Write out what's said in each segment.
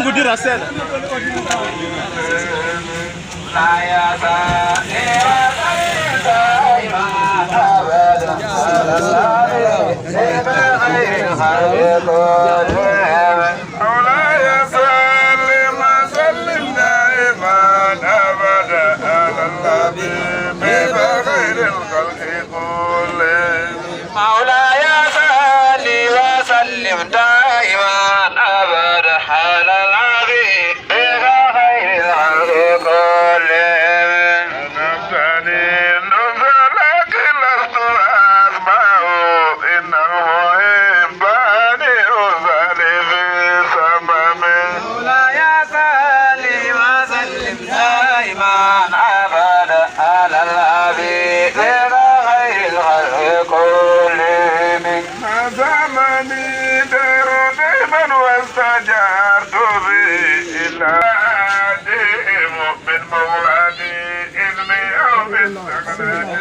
ngudira sena la ya sa مولاي صل وسلم دائما ابدا على العظيم بخير الخلق كلهم نفسني نفسك لست اسمع ان المحبان ارسل في سمم مولاي صل وسلم دائما ابدا على العظيم بخير الخلق كلهم زمني دير دائما واستجرت به إلى عديم من مولادي إذني أو بالسكنة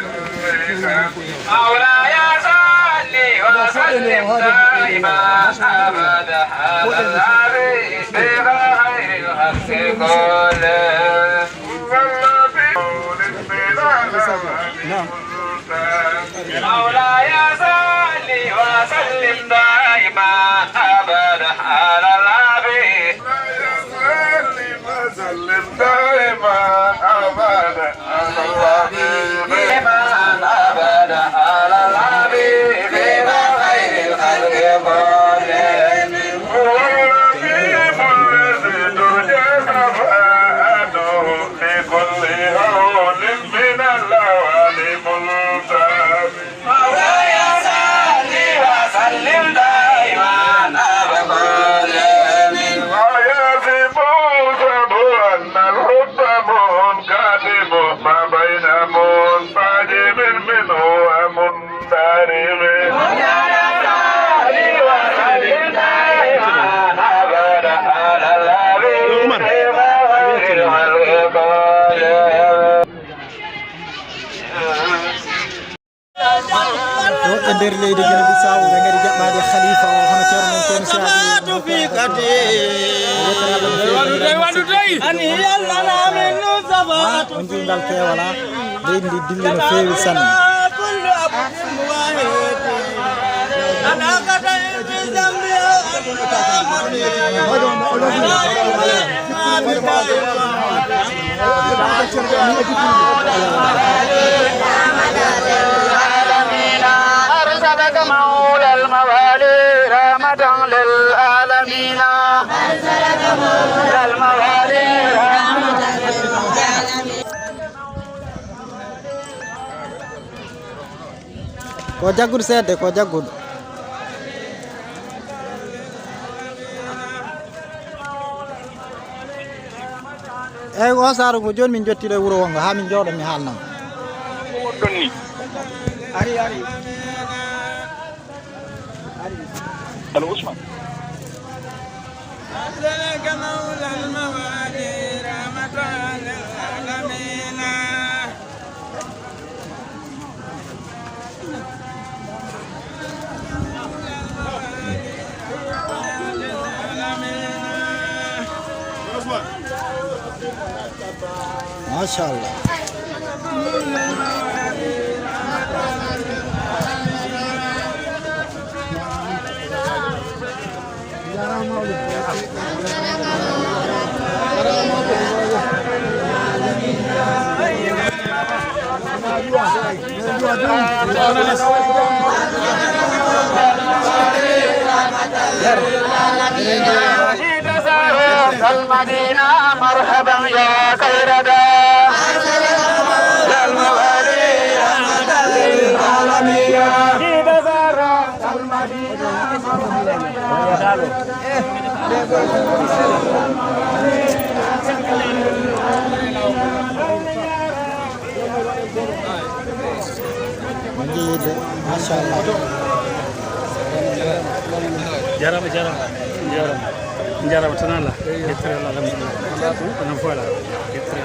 مولاي صل وسلم دائما أبدا على العظيم بخير الخلق كلهم مولاي صل وسلم دائما ابدا على الحبيب وسلم دائما ابدا على الحبيب ابدا على الحبيب بخير الخلق كلهم هو الرقيب الذي ترجى شفاعته لكل هول من اللوالي ملتهب مولاي صل وسلم دائما ابدا ويصف ان الحب منكتب ما بين منسجم منه ومنترم مولاي صل وسلم دائما ابدا على الحبيب بخير الخلق nder leydi Guinée Bissau ɓe ngari jaɓɓade khalifa o hono ceerno men ceerno Sadio on jingal kewala leydi ndi dilli no feewi sanne أرسلك مولى الموالي رحمة للعالمين أرسلك مولى الموالي رحمة للعالمين ko jaggude seedde ko jaggude eyyi o saaru ngo joni min jottide wuro wongo ha min jooɗo mi haalnama دني ari أنا عثمان أرسلك مولى الموالي رحمة للعالمين ما شاء الله المدينة مرحبا يا خير دار للموالي رحمة للعالمين إذا زارت المدينة جيد ما شاء الله jarama jarama tan Allah yettere Allah alhamdulillah tan fola yettere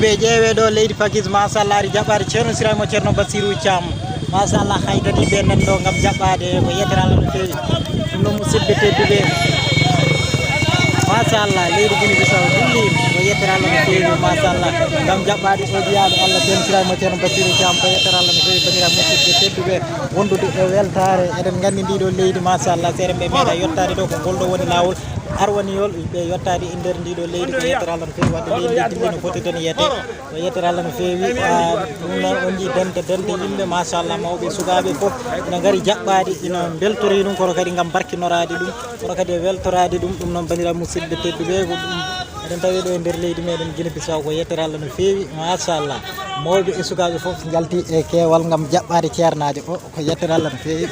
be jeewe do leydi Pakis machallah ari jaɓɓade ceerno Siraymo ceerno Bassirou Thiam machallah haydati be nan do ngam jaɓɓade ko yettere Allah no fewi ɗum noon musidɓe tedduɓe machallah leydi Guinée Bissau dilli ko yettere Allah no fewi machallah ngam jaɓɓade o jiyaɗo Allah ceerno Siraymo ceerno Bassirou Thiam ko yettere Allah no fewi bandiraɓe musidɓe tedduɓe wondude e weltare eɗen gandi ndiɗo leydi machallah seeɗa ɓe meeɗa yettade ɗo ko golɗo woni lawol arwaniyol ɓe yettade e nder ndiɗo leydi ko yettere Allah no fewi wadde leydi dilli no foti tan yete ko yettere Allah no fewi ɗum noon on ji dente yimɓe machallah mawɓe sukaɓe foof ina gaari jaɓɓade ina beltori ɗum kono kadi gam barkinorade ɗum kono kadi e weltorade ɗum ɗum noon bandiraɓe musidɓe tedduɓe ko ɗum eɗen tawi ɗo e nder leydi meɗen Guinée Bissau ko yettere Allah no fewi machallah mawɓe e sukaɓe foof jalti e keewal gam jaɓɓade ceernade o ko yettere Allah no fewi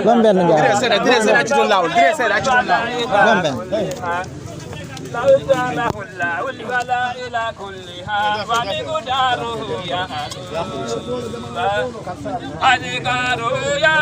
luang ben nggak luang ben إلى كلها ومقداره يا أذكار يا